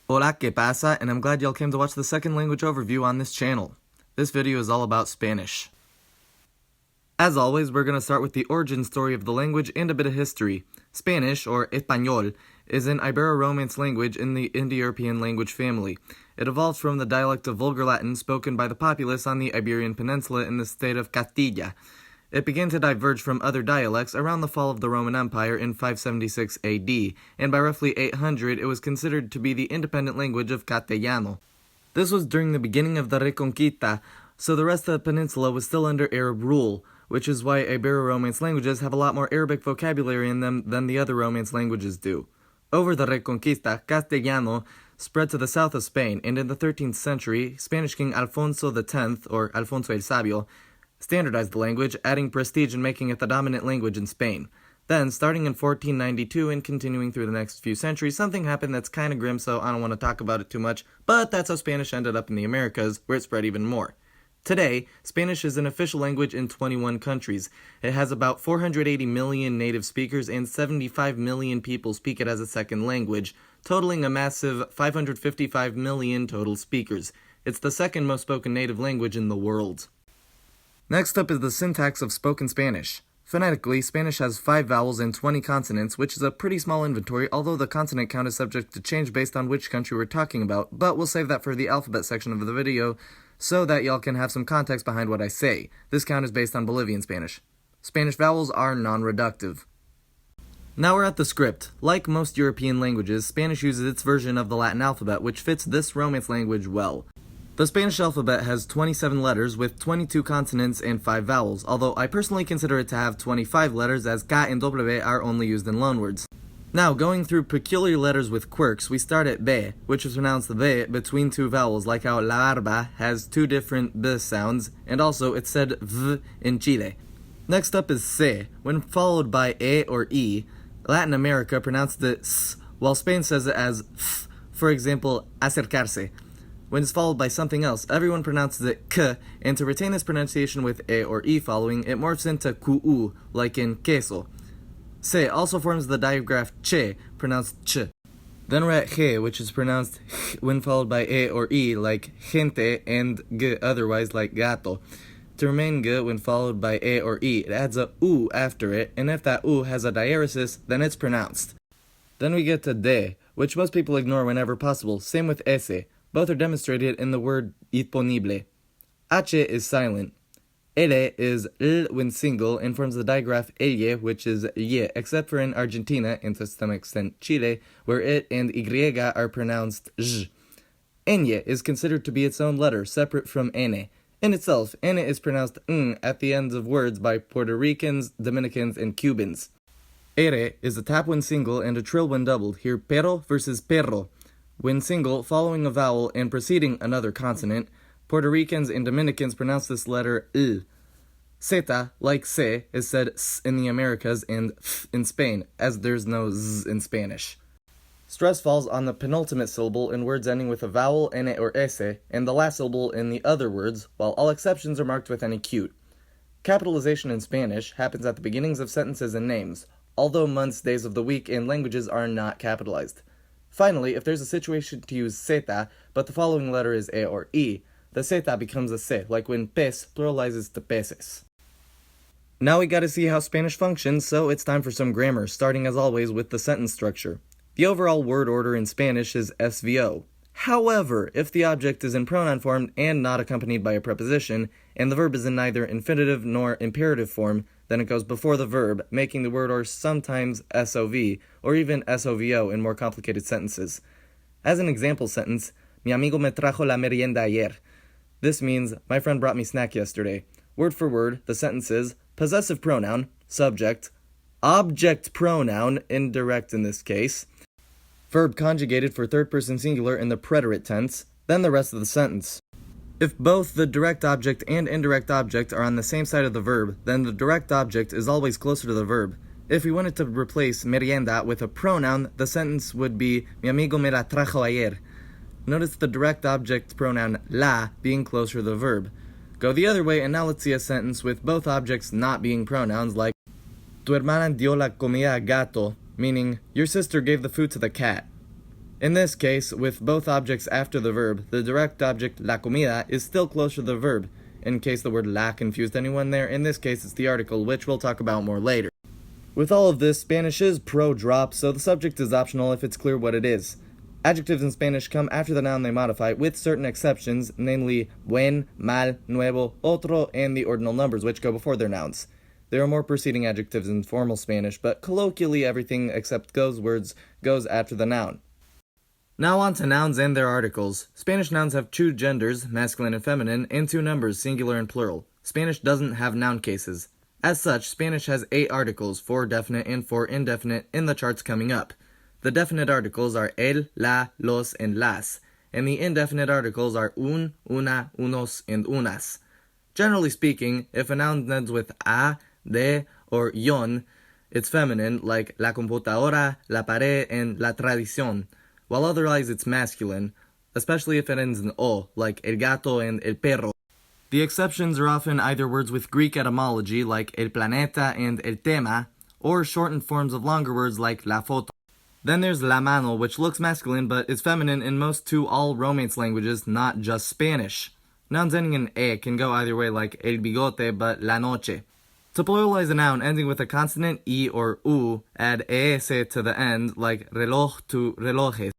Hola, ¿qué pasa? And I'm glad y'all came to watch the second language overview on this channel. This video is all about Spanish. As always, we're going to start with the origin story of the language and a bit of history. Spanish, or español, is an Ibero-Romance language in the Indo-European language family. It evolved from the dialect of Vulgar Latin spoken by the populace on the Iberian Peninsula in the state of Castilla. It began to diverge from other dialects around the fall of the Roman Empire in 576 AD, and by roughly 800 it was considered to be the independent language of Castellano. This was during the beginning of the Reconquista, so the rest of the peninsula was still under Arab rule, which is why Ibero-Romance languages have a lot more Arabic vocabulary in them than the other Romance languages do. Over the Reconquista, Castellano spread to the south of Spain, and in the 13th century, Spanish King Alfonso X, or Alfonso el Sabio, standardized the language, adding prestige and making it the dominant language in Spain. Then, starting in 1492 and continuing through the next few centuries, something happened that's kinda grim, so I don't want to talk about it too much, but that's how Spanish ended up in the Americas, where it spread even more. Today, Spanish is an official language in 21 countries. It has about 480 million native speakers and 75 million people speak it as a second language, totaling a massive 555 million total speakers. It's the second most spoken native language in the world. Next up is the syntax of spoken Spanish. Phonetically, Spanish has 5 vowels and 20 consonants, which is a pretty small inventory, although the consonant count is subject to change based on which country we're talking about, but we'll save that for the alphabet section of the video so that y'all can have some context behind what I say. This count is based on Bolivian Spanish. Spanish vowels are non-reductive. Now we're at the script. Like most European languages, Spanish uses its version of the Latin alphabet, which fits this Romance language well. The Spanish alphabet has 27 letters with 22 consonants and 5 vowels, although I personally consider it to have 25 letters as K and W are only used in loanwords. Now, going through peculiar letters with quirks, we start at B, which is pronounced V between 2 vowels, like how la barba has 2 different B sounds, and also it's said V in Chile. Next up is C. When followed by E or E, Latin America pronounced it S, while Spain says it as F, for example, acercarse. When it's followed by something else, everyone pronounces it K, and to retain this pronunciation with E or E following, it morphs into QU, like in queso. Se also forms the digraph che, pronounced ch. Then we're at G, which is pronounced H when followed by E or E, like gente, and G otherwise like gato. To remain G when followed by E or E, it adds a U after it, and if that U has a diaresis, then it's pronounced. Then we get to D, which most people ignore whenever possible, same with ese. Both are demonstrated in the word disponible. H is silent. L is L when single and forms the digraph elle, which is ye, except for in Argentina and to some extent Chile, where it and y are pronounced j. Ñ is considered to be its own letter, separate from N. In itself, N is pronounced ng at the ends of words by Puerto Ricans, Dominicans, and Cubans. R is a tap when single and a trill when doubled, here pero versus perro. When single, following a vowel and preceding another consonant, Puerto Ricans and Dominicans pronounce this letter L. Zeta, like se, is said s in the Americas and f in Spain, as there's no z in Spanish. Stress falls on the penultimate syllable in words ending with a vowel, n or ese, and the last syllable in the other words, while all exceptions are marked with an acute. Capitalization in Spanish happens at the beginnings of sentences and names, although months, days of the week, and languages are not capitalized. Finally, if there's a situation to use zeta, but the following letter is E or E, the zeta becomes a se, like when pez pluralizes to peces. Now we gotta see how Spanish functions, so it's time for some grammar, starting as always with the sentence structure. The overall word order in Spanish is SVO. However, if the object is in pronoun form and not accompanied by a preposition, and the verb is in neither infinitive nor imperative form, then it goes before the verb, making the word order sometimes SOV, or even SOVO in more complicated sentences. As an example sentence, mi amigo me trajo la merienda ayer. This means, my friend brought me snack yesterday. Word for word, the sentence is, possessive pronoun, subject, object pronoun, indirect in this case, verb conjugated for third person singular in the preterite tense, then the rest of the sentence. If both the direct object and indirect object are on the same side of the verb, then the direct object is always closer to the verb. If we wanted to replace merienda with a pronoun, the sentence would be mi amigo me la trajo ayer. Notice the direct object pronoun la being closer to the verb. Go the other way and now let's see a sentence with both objects not being pronouns like tu hermana dio la comida al gato, meaning your sister gave the food to the cat. In this case, with both objects after the verb, the direct object la comida is still closer to the verb. In case the word la confused anyone there, in this case it's the article, which we'll talk about more later. With all of this, Spanish is pro-drop, so the subject is optional if it's clear what it is. Adjectives in Spanish come after the noun they modify, with certain exceptions, namely buen, mal, nuevo, otro, and the ordinal numbers, which go before their nouns. There are more preceding adjectives in formal Spanish, but colloquially everything except those words goes after the noun. Now on to nouns and their articles. Spanish nouns have two genders, masculine and feminine, and two numbers, singular and plural. Spanish doesn't have noun cases. As such, Spanish has 8 articles, 4 definite and 4 indefinite, in the charts coming up. The definite articles are el, la, los, and las, and the indefinite articles are un, una, unos, and unas. Generally speaking, if a noun ends with a, de, or yon, it's feminine, like la computadora, la pared, and la tradición, while otherwise it's masculine, especially if it ends in o, like el gato and el perro. The exceptions are often either words with Greek etymology, like el planeta and el tema, or shortened forms of longer words like la foto. Then there's la mano, which looks masculine but is feminine in most to all Romance languages, not just Spanish. Nouns ending in e can go either way, like el bigote but la noche. To pluralize a noun ending with a consonant e or u, add es to the end, like reloj to relojes.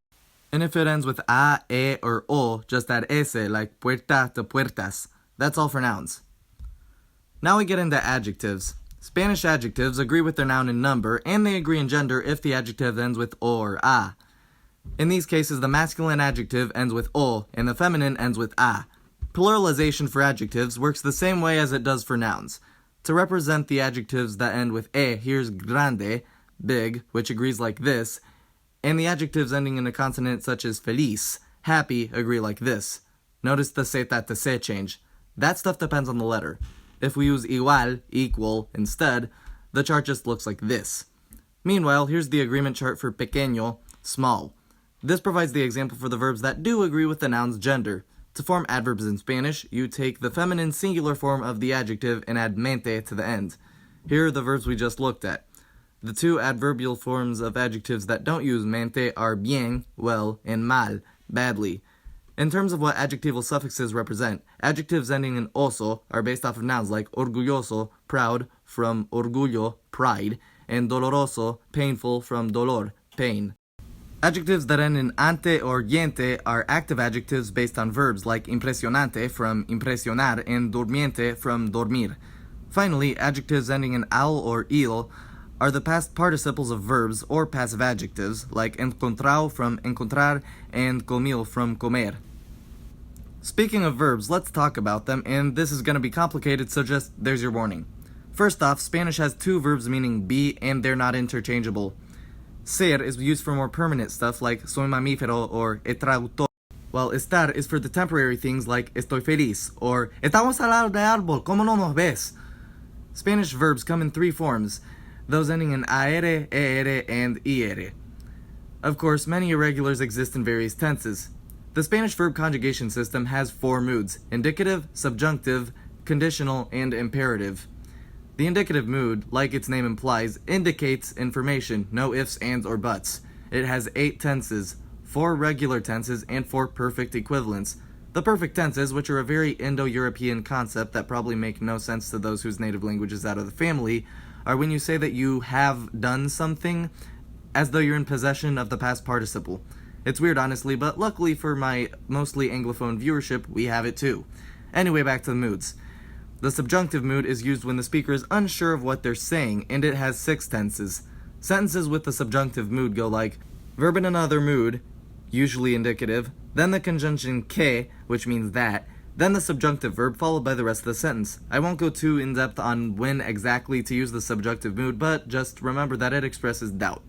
And if it ends with a, e, or o, just add ese, like puerta to puertas. That's all for nouns. Now we get into adjectives. Spanish adjectives agree with their noun in number, and they agree in gender if the adjective ends with o or a. In these cases, the masculine adjective ends with o, and the feminine ends with a. Pluralization for adjectives works the same way as it does for nouns. To represent the adjectives that end with e, here's grande, big, which agrees like this, and the adjectives ending in a consonant such as feliz, happy, agree like this. Notice the zeta to se change. That stuff depends on the letter. If we use igual, equal, instead, the chart just looks like this. Meanwhile, here's the agreement chart for pequeño, small. This provides the example for the verbs that do agree with the noun's gender. To form adverbs in Spanish, you take the feminine singular form of the adjective and add mente to the end. Here are the verbs we just looked at. The two adverbial forms of adjectives that don't use mente are bien, well, and mal, badly. In terms of what adjectival suffixes represent, adjectives ending in oso are based off of nouns like orgulloso, proud, from orgullo, pride, and doloroso, painful, from dolor, pain. Adjectives that end in ante or yente are active adjectives based on verbs like impresionante, from impresionar, and durmiente, from dormir. Finally, adjectives ending in al or il are the past participles of verbs or passive adjectives, like encontrao from encontrar and comil from comer. Speaking of verbs, let's talk about them, and this is going to be complicated, so just there's your warning. First off, Spanish has two verbs meaning be, and they're not interchangeable. Ser is used for more permanent stuff like soy mamífero or he traductor, while estar is for the temporary things like estoy feliz or estamos al lado del árbol, ¿cómo no nos ves? Spanish verbs come in 3 forms, those ending in aere, ere, and iere. Of course, many irregulars exist in various tenses. The Spanish verb conjugation system has 4 moods: indicative, subjunctive, conditional, and imperative. The indicative mood, like its name implies, indicates information, no ifs, ands, or buts. It has 8 tenses, 4 regular tenses, and 4 perfect equivalents. The perfect tenses, which are a very Indo-European concept that probably make no sense to those whose native language is out of the family, are when you say that you have done something as though you're in possession of the past participle. It's weird, honestly, but luckily for my mostly Anglophone viewership, we have it too. Anyway, back to the moods. The subjunctive mood is used when the speaker is unsure of what they're saying, and it has 6 tenses. Sentences with the subjunctive mood go like, verb in another mood, usually indicative, then the conjunction que, which means that, then the subjunctive verb followed by the rest of the sentence. I won't go too in-depth on when exactly to use the subjunctive mood, but just remember that it expresses doubt.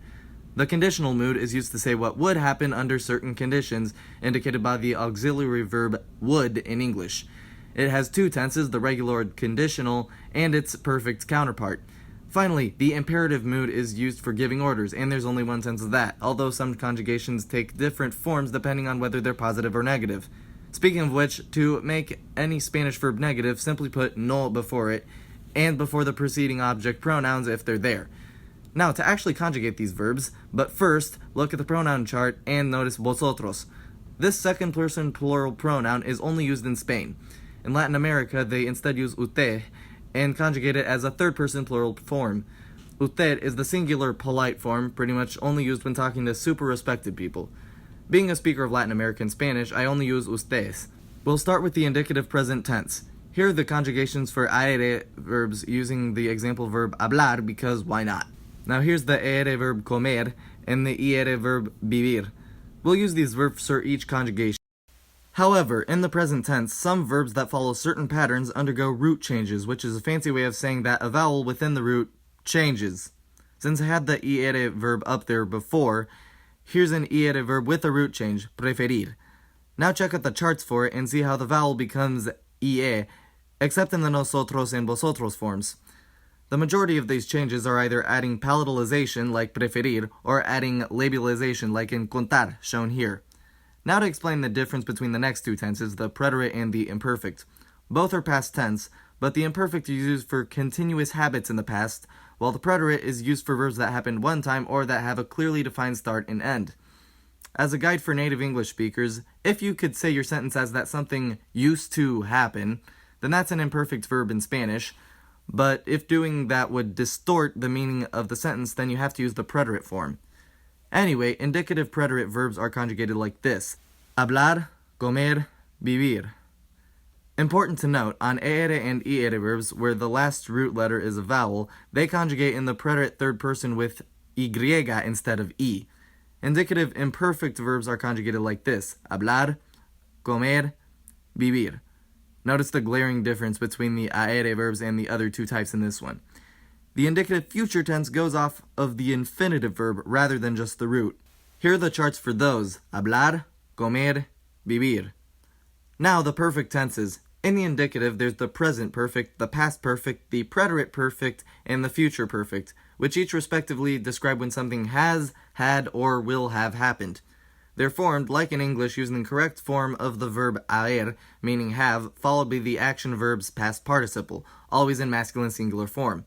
The conditional mood is used to say what would happen under certain conditions, indicated by the auxiliary verb would in English. It has 2 tenses, the regular conditional, and its perfect counterpart. Finally, the imperative mood is used for giving orders, and there's only 1 tense of that, although some conjugations take different forms depending on whether they're positive or negative. Speaking of which, to make any Spanish verb negative, simply put no before it, and before the preceding object pronouns if they're there. Now, to actually conjugate these verbs, but first, look at the pronoun chart and notice vosotros. This second person plural pronoun is only used in Spain. In Latin America, they instead use usted and conjugate it as a third person plural form. Usted is the singular polite form, pretty much only used when talking to super respected people. Being a speaker of Latin American Spanish, I only use ustedes. We'll start with the indicative present tense. Here are the conjugations for aire verbs using the example verb hablar because why not? Now here's the ere verb comer and the ere verb vivir. We'll use these verbs for each conjugation. However, in the present tense, some verbs that follow certain patterns undergo root changes, which is a fancy way of saying that a vowel within the root changes. Since I had the ere verb up there before, here's an ere verb with a root change, preferir. Now check out the charts for it and see how the vowel becomes ie, except in the nosotros and vosotros forms. The majority of these changes are either adding palatalization, like preferir, or adding labialization, like in contar, shown here. Now to explain the difference between the next two tenses, the preterite and the imperfect. Both are past tense, but the imperfect is used for continuous habits in the past, while the preterite is used for verbs that happened one time or that have a clearly defined start and end. As a guide for native English speakers, if you could say your sentence as that something used to happen, then that's an imperfect verb in Spanish, but if doing that would distort the meaning of the sentence, then you have to use the preterite form. Anyway, indicative preterite verbs are conjugated like this: hablar, comer, vivir. Important to note, on ere and iere verbs, where the last root letter is a vowel, they conjugate in the preterite third person with y instead of e. Indicative imperfect verbs are conjugated like this: hablar, comer, vivir. Notice the glaring difference between the aere verbs and the other two types in this one. The indicative future tense goes off of the infinitive verb rather than just the root. Here are the charts for those: hablar, comer, vivir. Now the perfect tenses. In the indicative, there's the present perfect, the past perfect, the preterite perfect, and the future perfect, which each respectively describe when something has, had, or will have happened. They're formed, like in English, using the correct form of the verb haber, meaning have, followed by the action verb's past participle, always in masculine singular form.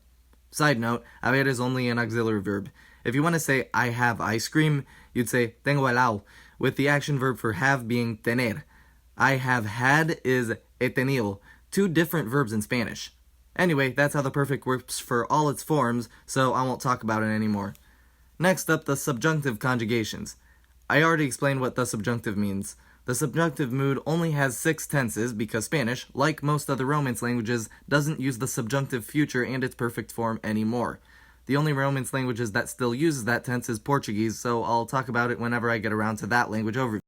Side note, haber is only an auxiliary verb. If you want to say, I have ice cream, you'd say, tengo helado, with the action verb for have being tener. I have had is he tenido, two different verbs in Spanish. Anyway, that's how the perfect works for all its forms, so I won't talk about it anymore. Next up, the subjunctive conjugations. I already explained what the subjunctive means. The subjunctive mood only has 6 tenses because Spanish, like most other Romance languages, doesn't use the subjunctive future and its perfect form anymore. The only Romance languages that still uses that tense is Portuguese, so I'll talk about it whenever I get around to that language overview.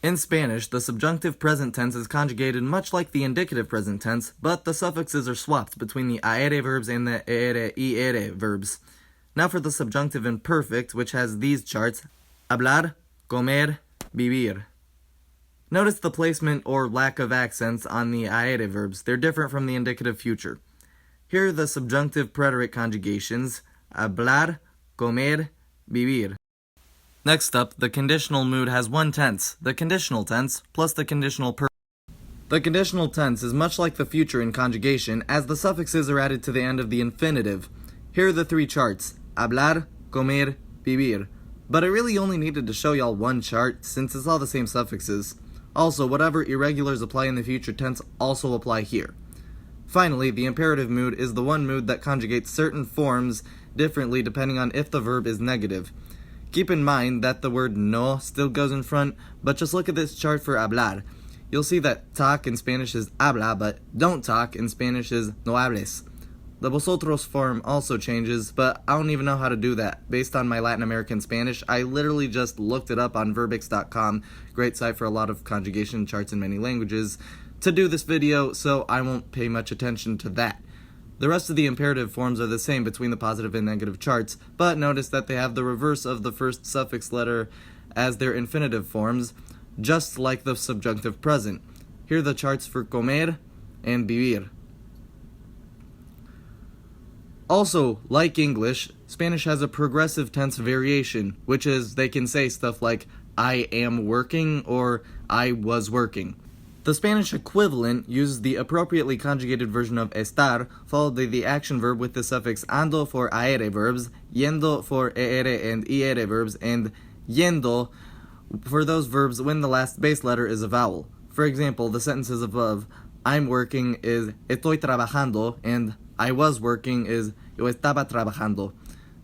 In Spanish, the subjunctive present tense is conjugated much like the indicative present tense, but the suffixes are swapped between the aere verbs and the ere iere verbs. Now for the subjunctive imperfect, which has these charts: hablar, comer, vivir. Notice the placement or lack of accents on the aere verbs. They're different from the indicative future. Here are the subjunctive preterite conjugations: hablar, comer, vivir. Next up, the conditional mood has one tense, the conditional tense, plus the conditional perfect. The conditional tense is much like the future in conjugation, as the suffixes are added to the end of the infinitive. Here are the 3 charts: hablar, comer, vivir. But I really only needed to show y'all one chart, since it's all the same suffixes. Also, whatever irregulars apply in the future tense also apply here. Finally, the imperative mood is the one mood that conjugates certain forms differently depending on if the verb is negative. Keep in mind that the word no still goes in front, but just look at this chart for hablar. You'll see that talk in Spanish is habla, but don't talk in Spanish is no hables. The vosotros form also changes, but I don't even know how to do that. Based on my Latin American Spanish, I literally just looked it up on verbix.com, great site for a lot of conjugation charts in many languages, to do this video, so I won't pay much attention to that. The rest of the imperative forms are the same between the positive and negative charts, but notice that they have the reverse of the first suffix letter as their infinitive forms, just like the subjunctive present. Here are the charts for comer and vivir. Also, like English, Spanish has a progressive tense variation, which is they can say stuff like I am working or I was working. The Spanish equivalent uses the appropriately conjugated version of estar, followed by the action verb with the suffix ando for aere verbs, yendo for ere and iere verbs, and yendo for those verbs when the last base letter is a vowel. For example, the sentences above, I'm working is estoy trabajando, and I was working is yo estaba trabajando.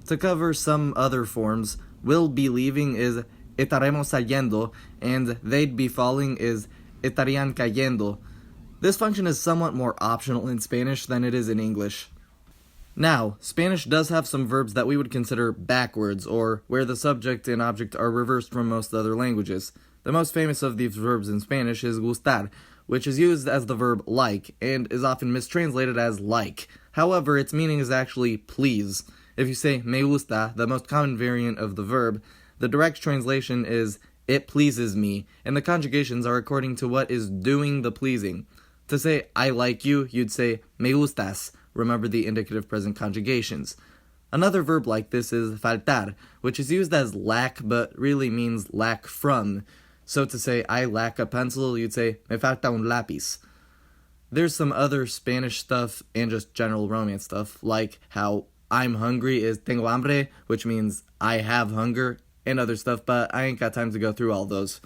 To cover some other forms, will be leaving is estaremos saliendo, and they'd be falling is estarían cayendo. This function is somewhat more optional in Spanish than it is in English. Now, Spanish does have some verbs that we would consider backwards, or where the subject and object are reversed from most other languages. The most famous of these verbs in Spanish is gustar, which is used as the verb like, and is often mistranslated as like. However, its meaning is actually please. If you say me gusta, the most common variant of the verb, the direct translation is it pleases me, and the conjugations are according to what is doing the pleasing. To say I like you, you'd say me gustas. Remember the indicative present conjugations. Another verb like this is faltar, which is used as lack but really means lack from. So to say I lack a pencil, you'd say me falta un lápiz. There's some other Spanish stuff and just general Romance stuff, like how I'm hungry is tengo hambre, which means I have hunger, and other stuff, but I ain't got time to go through all those.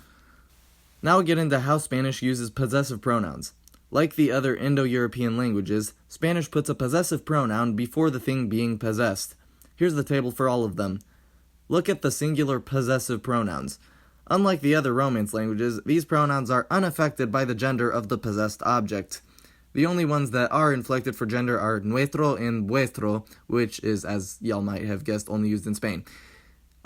Now we get into how Spanish uses possessive pronouns. Like the other Indo-European languages, Spanish puts a possessive pronoun before the thing being possessed. Here's the table for all of them. Look at the singular possessive pronouns. Unlike the other Romance languages, these pronouns are unaffected by the gender of the possessed object. The only ones that are inflected for gender are nuestro and vuestro, which is, as y'all might have guessed, only used in Spain.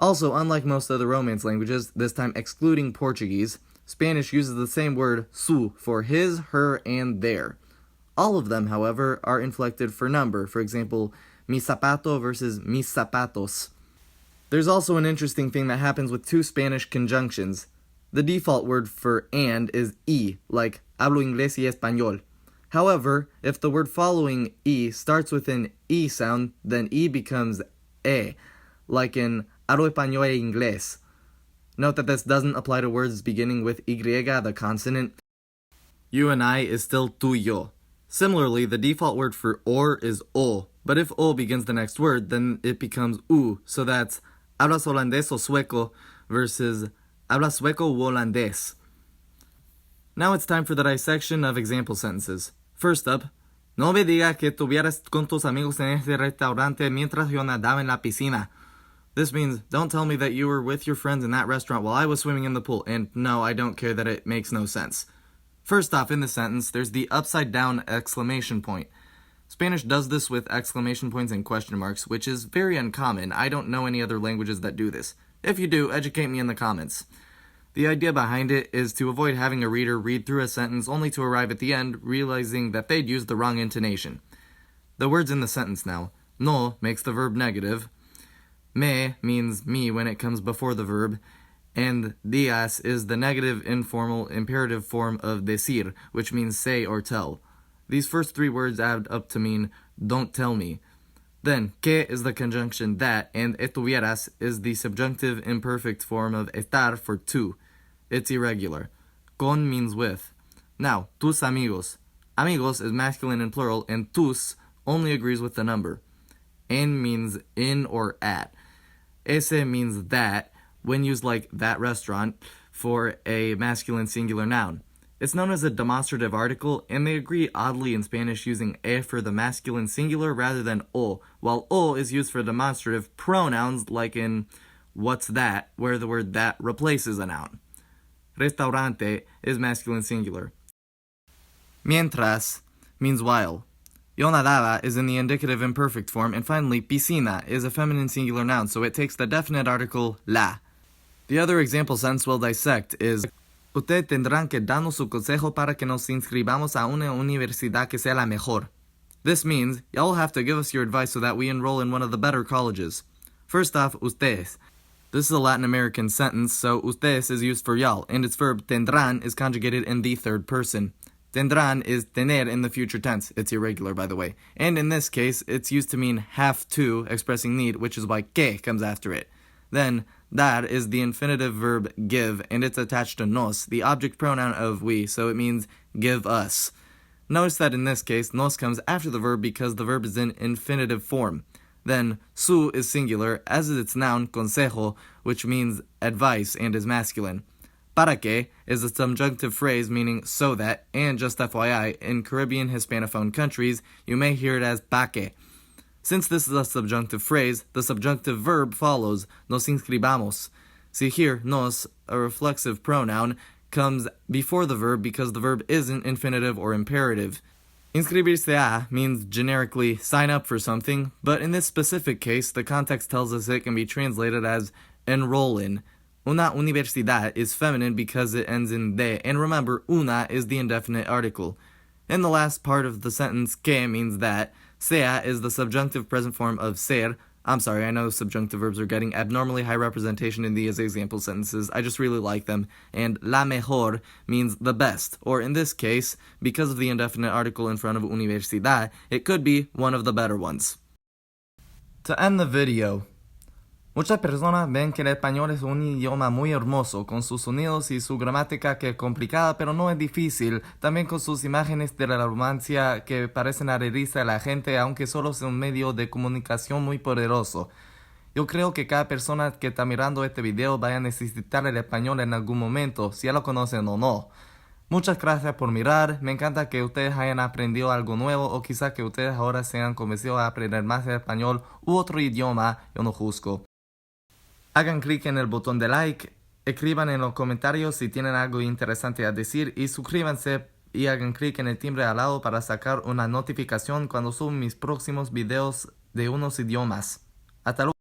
Also, unlike most other Romance languages, this time excluding Portuguese, Spanish uses the same word su for his, her, and their. All of them, however, are inflected for number, for example, mi zapato versus mis zapatos. There's also an interesting thing that happens with two Spanish conjunctions. The default word for and is y, like hablo inglés y español. However, if the word following y starts with an e sound, then e becomes e, like in hablo español e inglés. Note that this doesn't apply to words beginning with y, the consonant. You and I is still tú y yo. Similarly, the default word for or is o, but if o begins the next word, then it becomes u, so that's hablas holandés o sueco versus hablas sueco u holandés. Now it's time for the dissection of example sentences. First up, no me diga que estuvieras con tus amigos en este restaurante mientras yo nadaba en la piscina. This means, don't tell me that you were with your friends in that restaurant while I was swimming in the pool, and no, I don't care that it makes no sense. First off, in the sentence, there's the upside down exclamation point. Spanish does this with exclamation points and question marks, which is very uncommon. I don't know any other languages that do this. If you do, educate me in the comments. The idea behind it is to avoid having a reader read through a sentence only to arrive at the end realizing that they'd used the wrong intonation. The words in the sentence now. No makes the verb negative. Me means me when it comes before the verb, and días is the negative informal imperative form of decir, which means say or tell. These first three words add up to mean don't tell me. Then, que is the conjunction that, and estuvieras is the subjunctive imperfect form of estar for to. It's irregular. Con means with. Now, tus amigos. Amigos is masculine and plural, and tus only agrees with the number. En means in or at. Ese means that, when used like that restaurant, for a masculine singular noun. It's known as a demonstrative article, and they agree oddly in Spanish using e for the masculine singular rather than o, while o is used for demonstrative pronouns like in what's that, where the word that replaces a noun. Restaurante is masculine singular. Mientras means while. Yo nadaba is in the indicative imperfect form, and finally, piscina is a feminine singular noun, so it takes the definite article la. The other example sentence we'll dissect is Ustedes tendrán que darnos su consejo para que nos inscribamos a una universidad que sea la mejor. This means, y'all have to give us your advice so that we enroll in one of the better colleges. First off, ustedes. This is a Latin American sentence, so ustedes is used for y'all, and its verb tendrán is conjugated in the third person. Tendrán is tener in the future tense. It's irregular, by the way. And in this case, it's used to mean have to, expressing need, which is why que comes after it. Then, Dar is the infinitive verb give, and it's attached to nos, the object pronoun of we, so it means give us. Notice that in this case, nos comes after the verb because the verb is in infinitive form. Then, su is singular, as is its noun, consejo, which means advice and is masculine. Para que is a subjunctive phrase meaning so that, and just FYI, in Caribbean Hispanophone countries, you may hear it as pa que. Since this is a subjunctive phrase, the subjunctive verb follows, nos inscribamos. See here, nos, a reflexive pronoun, comes before the verb because the verb isn't infinitive or imperative. Inscribirse a means generically sign up for something, but in this specific case, the context tells us it can be translated as enroll in. Una universidad is feminine because it ends in de, and remember, una is the indefinite article. In the last part of the sentence, que means that. Sea is the subjunctive present form of ser. I'm sorry, I know subjunctive verbs are getting abnormally high representation in these example sentences. I just really like them. And la mejor means the best, or in this case, because of the indefinite article in front of universidad, it could be one of the better ones. To end the video, muchas personas ven que el español es un idioma muy hermoso, con sus sonidos y su gramática que es complicada, pero no es difícil, también con sus imágenes de la romancia que parecen adherirse a la gente, aunque solo sea un medio de comunicación muy poderoso. Yo creo que cada persona que está mirando este video vaya a necesitar el español en algún momento, si ya lo conocen o no. Muchas gracias por mirar, me encanta que ustedes hayan aprendido algo nuevo o quizás que ustedes ahora sean convencidos a aprender más el español u otro idioma, yo no juzgo. Hagan clic en el botón de like, escriban en los comentarios si tienen algo interesante a decir y suscríbanse y hagan clic en el timbre al lado para sacar una notificación cuando subo mis próximos videos de unos idiomas. Hasta luego.